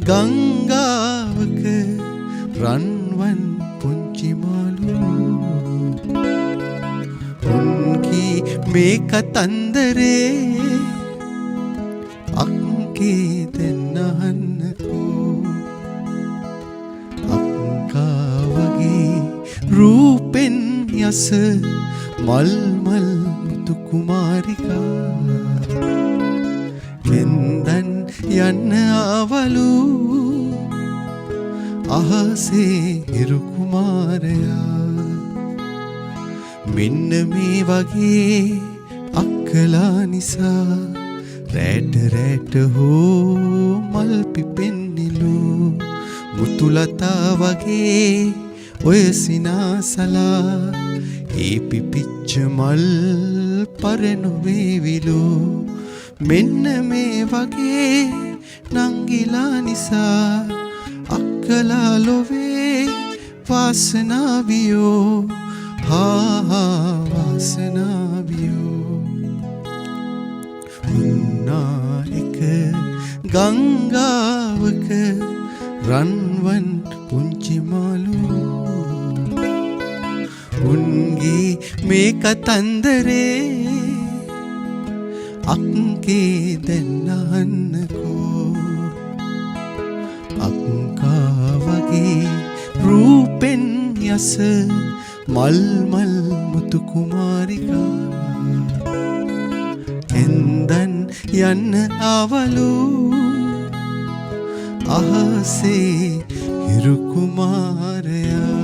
ගංගාවක රන්වන් පුංචි මාළු උන්කී මේ කතන්දරේ අක්කේ දෙන්නහන්නකෝ අක්කා වගේ රූපෙන් යස මල් මල් මුතු කුමාරිකා කෙන්දන් යන්න ආවලු අහසේ හිරු කුමාරයා මෙන්න මේ වගේ අක්කලා නිසා රැට රැට හෝ මල් පිපෙන්නිලු මුතුලතා වගේ ඔය සිනාසලා ඒ පිපිච්ච මල් පරණු වේවිලු මෙන්න මේ වගේ නංගිලා නිසා අක්කලා ලොවේ වාසනාවියෝ වාසනාවියෝ උන්නා එක ගංගාවක රන්වන් පුංචි මාළු උන්ගේ මේ කතන්දරේ අක්කේ දෙන්නහන්නකෝ අක්කා වගේ රූපෙන් යස මල් මල් මුතු කුමාරිකා එන්දන් යන්න ආවලු අහසේ හිරු කුමාරයා